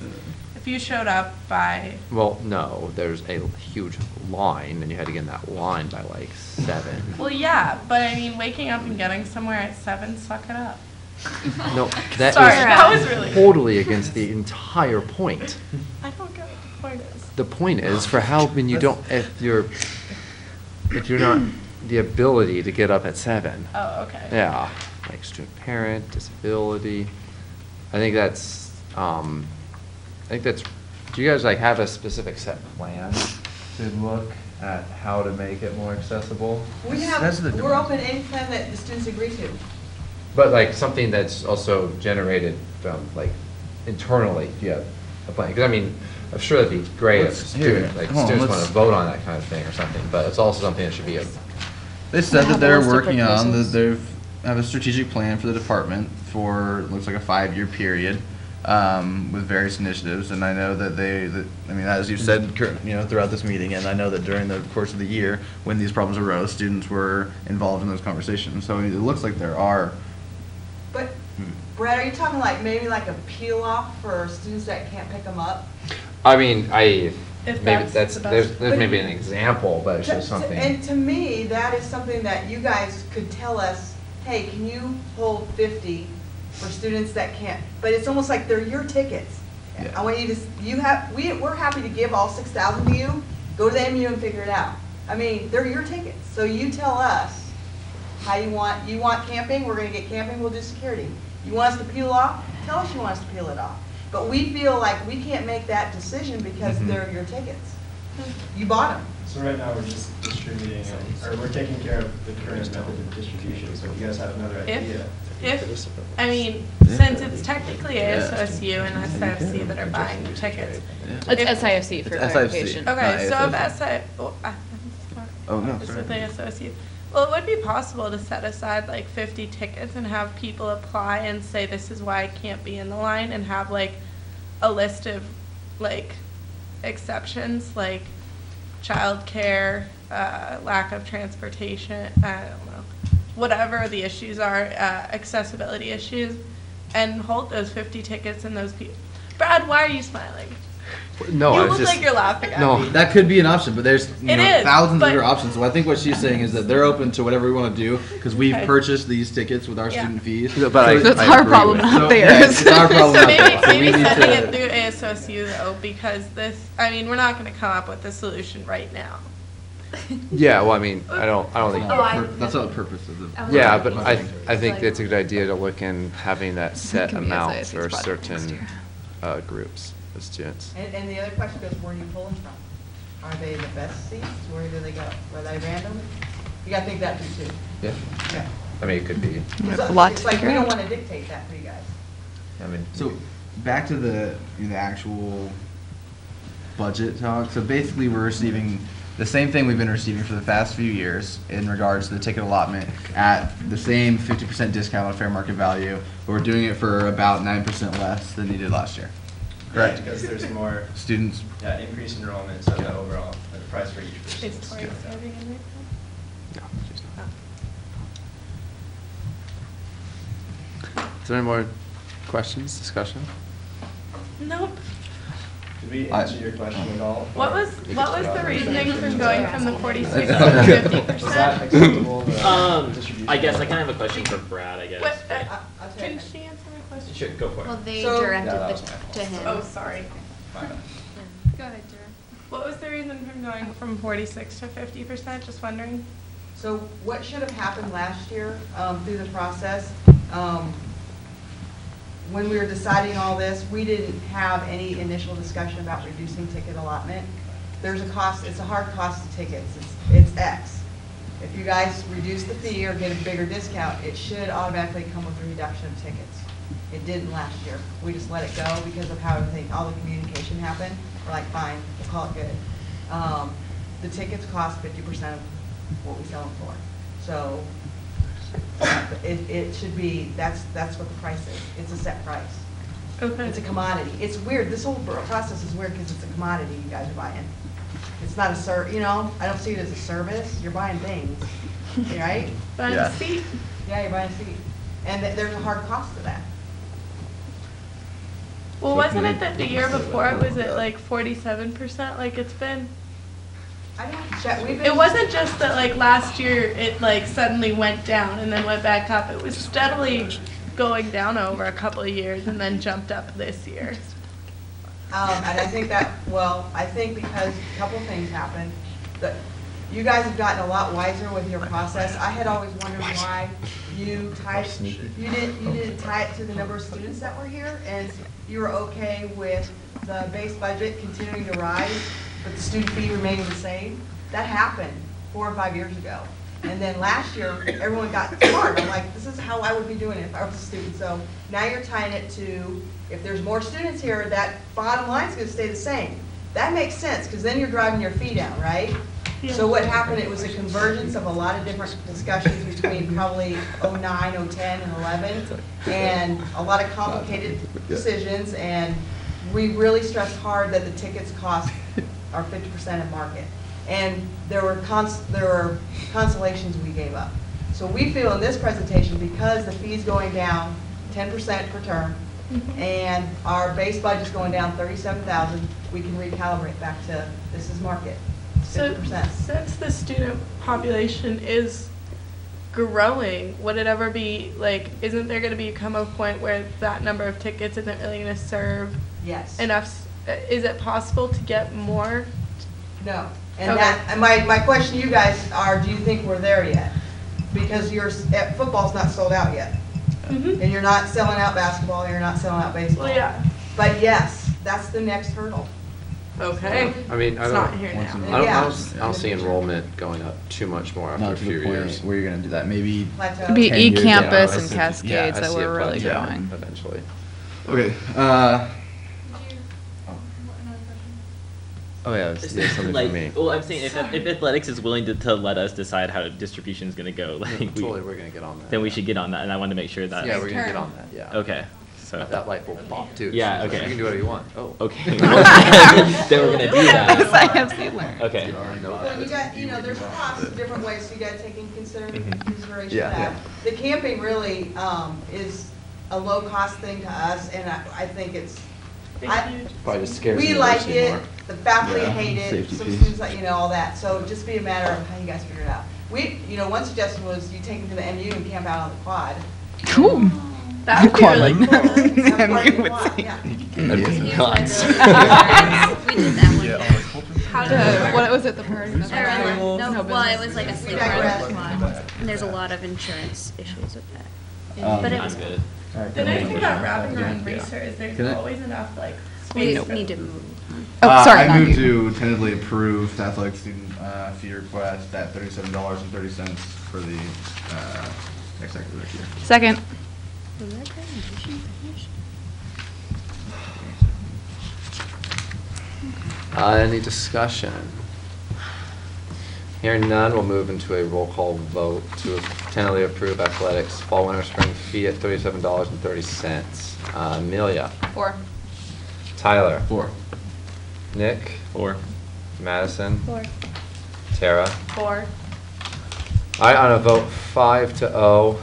If you showed up by, Well, no, there's a huge line, and you had to get in that line by like 7. well, yeah, but I mean, waking up and getting somewhere at 7, suck it up. No, that Sorry, is that was really. totally against the entire point. I don't get what the point is. The point is for how when you don't if you're not the ability to get up at 7. Oh, okay. Yeah, like student parent, disability. I think that's do you guys like have a specific set plan to look at how to make it more accessible. We're open to any plan that the students agree to. But like something that's also generated from like internally, if you have a plan. Because I mean, I'm sure that'd be great if students want to vote on that kind of thing or something, but it's also something that should be They said that Have a they're list of working on, that proposals. they have a strategic plan for the department for, looks like a 5-year period, with various initiatives, and I know that I mean, as you said, throughout this meeting, and I know that during the course of the year, when these problems arose, students were involved in those conversations, so it looks like there are. But Brad, are you talking like maybe like a peel off for students that can't pick them up? I mean, If maybe that's the best. there's maybe an example, but it's just something. And to me, that is something that you guys could tell us, hey, can you hold 50 for students that can't? But it's almost like they're your tickets. Yeah. I want you to, we're happy to give all 6,000 to you, go to the MU and figure it out. I mean, they're your tickets. So you tell us how you want camping, we're gonna get camping, we'll do security. You want us to peel off? Tell us you want us to peel it off. But we feel like we can't make that decision because they're your tickets. You bought them. So right now, we're just distributing, or we're taking care of the current method of distribution, so if you guys have another idea. I mean, since it's technically ASOSU and SIFC that are buying the tickets. It's SIFC for It's clarification. SIFC. Okay, so Not if SI, Oh, no, it's sorry. with ASOSU. Well, it would be possible to set aside like 50 tickets and have people apply and say, this is why I can't be in the line, and have like a list of like exceptions, like childcare, lack of transportation, I don't know, whatever the issues are, accessibility issues, and hold those 50 tickets and those people. Brad, why are you smiling? No, You I was look just. like you're laughing at No. me. That could be an option, but there's It is, thousands but- of other options. So I think what she's saying is that they're open to whatever we want to do because we've Okay. purchased these tickets with our Yeah. student fees. But I That's I our agree problem, with- not So, theirs. yeah, it's our problem, So not maybe, theirs. So we maybe need sending to- it through ASOSU though, because this, I mean, we're not gonna come up with the solution right now. Yeah, well, I mean, I don't think. That's not the purpose of the. Yeah, but I think it's a good idea to look in having that set Can be amount SISC's for project next certain year. groups of students. And the other question goes, where are you pulling from? Are they the best seats? Where do they go? Are they random? You gotta think that through too. Yeah. Yeah. I mean, it could be. have a lot It's to like, figure we don't out. wanna dictate that for you guys. I mean. So back to the actual budget talk. So basically, we're receiving the same thing we've been receiving for the past few years in regards to the ticket allotment at the same 50% discount on fair market value, but we're doing it for about 9% less than you did last year. Correct? Because there's more Students. increased enrollment, so the overall price for each person. Is Tori serving in right No, she's now? not. Is there any more questions, discussion? Nope. Did we I- answer your question at all? What was the reasoning from going from the 46 to Is the Is that 50%? acceptable, the distribution? I guess I kind of have a question for Brad, I guess. What, I'll tell you. can she answer my question? Sure, go for it. Well, they So- directed Yeah, that was my it fault. to him. Oh, sorry. My bad. Go ahead, Dara. What was the reason from going from 46 to 50%? Just wondering. So what should have happened last year through the process, when we were deciding all this, we didn't have any initial discussion about reducing ticket allotment. There's a cost, it's a hard cost to tickets, it's X. If you guys reduce the fee or get a bigger discount, it should automatically come with a reduction of tickets. It didn't last year. We just let it go because of how everything, all the communication happened. We're like, fine, we'll call it good. The tickets cost 50% of what we sell them for. So it should be, that's what the price is. It's a set price. Okay. It's a commodity. It's weird. This whole process is weird because it's a commodity you guys are buying. It's not a I don't see it as a service. You're buying things, right? Buying Yeah. a seat. Yeah, you're buying a seat. And there's a hard cost to that. Well, So wasn't can it that the we- year before it was at like 47% like it's been? I don't, Chet, we've been. It wasn't just that like last year it like suddenly went down and then went back up. It was steadily going down over a couple of years and then jumped up this year. And I think I think because a couple things happened, that you guys have gotten a lot wiser with your process. I had always wondered why you didn't tie it to the number of students that were here, and you were okay with the base budget continuing to rise, but the student fee remaining the same. That happened 4 or 5 years ago. And then last year, everyone got smart. I'm like, this is how I would be doing it if I was a student. So now you're tying it to, if there's more students here, that bottom line's gonna stay the same. That makes sense, because then you're driving your fee down, right? So what happened, it was a convergence of a lot of different discussions between probably '09, '10, and '11, and a lot of complicated decisions, and we really stressed hard that the tickets cost are 50% of market. And there were consolations we gave up. So we feel in this presentation, because the fee's going down 10% per term, and our base budget's going down 37,000, we can recalibrate back to, this is market, So 50%. since the student population is growing, would it ever be, like, isn't there going to become a point where that number of tickets isn't really going to serve Yes. enough? Is it possible to get more? No. And Okay. that, and my question to you guys are, do you think we're there yet? Because football's not sold out yet. Mm-hmm. And you're not selling out basketball, you're not selling out baseball. Well, yeah. But yes, that's the next hurdle. Okay. I mean, I It's don't, not here Once now. in a I don't, I Yeah. don't, I don't see enrollment going up too much more after Not a to few the point years. where you're gonna do that, maybe. Plateau. It'd be 10 years down, e-campus I and see- Cascades I that see we're a really plateau going. eventually. Okay, Oh yeah, it's something Like, for me. well, I'm saying if athletics is willing to let us decide how distribution is going to go, like Totally, we're gonna get on that. then we should get on that, and I want to make sure that. Yeah, we're gonna get on that, yeah. Okay, so. That light will pop too. Yeah, So it's like, okay. You can do whatever you want. Oh. Okay. Then we're gonna do that. I have seen learn. Okay. Well, you got, there's costs in different ways, so you gotta take into consideration of Yeah. that. The camping really, is a low-cost thing to us, and I think it's, Probably just scares we the like university it, more. the faculty Yeah, hate it, safety some piece. students like, all that, so just be a matter of how you guys figure it out. One suggestion was you take them to the MU and camp out on the quad. Cool. That would be really cool. Have part of the quad, yeah. We did that one. How What was it, the party? No, well, it was like a We sleeper digress. squad, and there's a lot of insurance issues with that. Um, But it I'm was, good. The nice thing about wrapping around Yeah. Racer is there's Can I- always enough, like, we space. need to move on. Oh, sorry, I not move you. to tentatively approve the athletic student fee request at $37.30 for the next academic year. Second. Any discussion? Hearing none, we'll move into a roll call vote to tentatively approve athletics fall, winter, spring fee at $37.30. Amelia? 4. Tyler? 4. Nick? 4. Madison? 4. Tara? 4. All right, on a vote 5-0,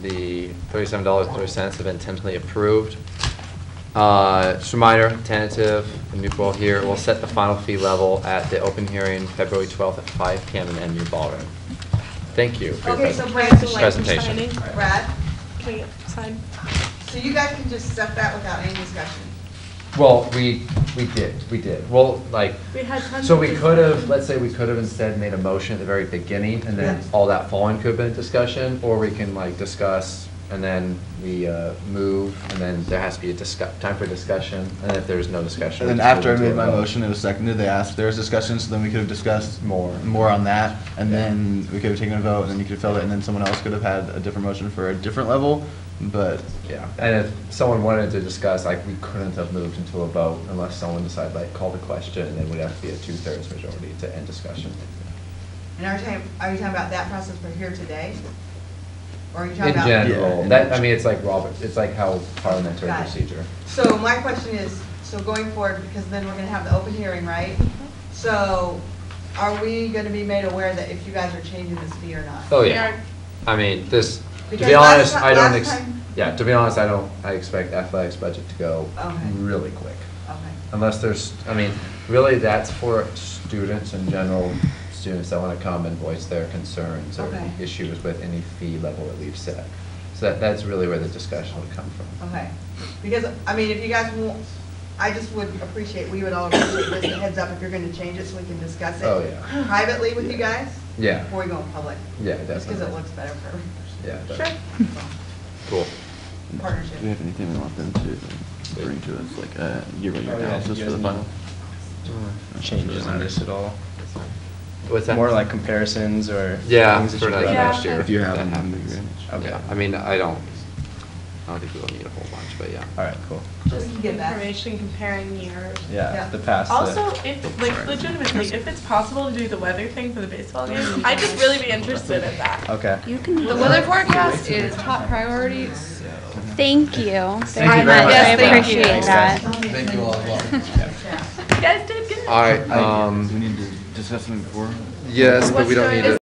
the $37.30 have been tentatively approved. Just a reminder, tentative, a new goal here, we'll set the final fee level at the open hearing February 12th at 5 p.m. in the MU Ballroom. Thank you for your Okay, so Brad's like presentation. signing. Brad, Can we get signed? so you guys can just set that without any discussion. Well, we did. Well, like, We had tons so of we people. could have, let's say we could have instead made a motion at the very beginning, and then Yeah. all that following could have been discussion, or we can like discuss, and then we move, and then there has to be a time for discussion, and if there's no discussion. And then we just after I move into made a my vote. motion, it was seconded, they asked if there was discussion, so then we could have discussed more on that, and then we could have taken a vote, and then you could have filled it, and then someone else could have had a different motion for a different level, but. Yeah, and if someone wanted to discuss, like, we couldn't have moved into a vote unless someone decided, like, call the question, and then we'd have to be a 2/3 majority to end discussion. And are you talking about that process for here today? Or are you talking In about? general, Yeah. that, I mean, it's like it's like how parliamentary Got it. procedure. So my question is, so going forward, because then we're gonna have the open hearing, right? So are we gonna be made aware that if you guys are changing this fee or not? Oh, We yeah. are- I mean, to Because be last honest, ti- I don't, last time- to be honest, I expect athletics budget to go Okay. really quick. Okay. Unless there's, I mean, really, that's for students in general, students that want to come and voice their concerns or Okay. issues with any fee level that we've set. So that's really where the discussion would come from. Okay, because, I mean, if you guys want, I just would appreciate, we would all appreciate this, a heads up if you're gonna change it, so we can discuss it. Oh, yeah. Privately with you guys. Yeah. Before we go in public. Yeah, Just because it definitely. looks better for Yeah, Sure. definitely. Cool. partnership. Do we have anything we want them to bring to us, like a year-by-year Oh, yeah, analysis you for the guys final? Changes on this at all? What's that? More like comparisons or Yeah, things that for you that brought next up? year. If you have that them, happens. Okay. Yeah, I mean, I don't think we'll need a whole bunch, but yeah. All right, cool. Just to get back. Information comparing years. Yeah, Yeah. the past. Also, if, like, legitimately, if it's possible to do the weather thing for the baseball game, I'd just really be interested in that. Okay. You can. The weather forecast is top priority. Thank you very you very much. much. I Yes, thank you. appreciate Thanks, that. guys. Thank you all as well. You guys did good. All right, We need to discuss something before? yes, but we don't need to.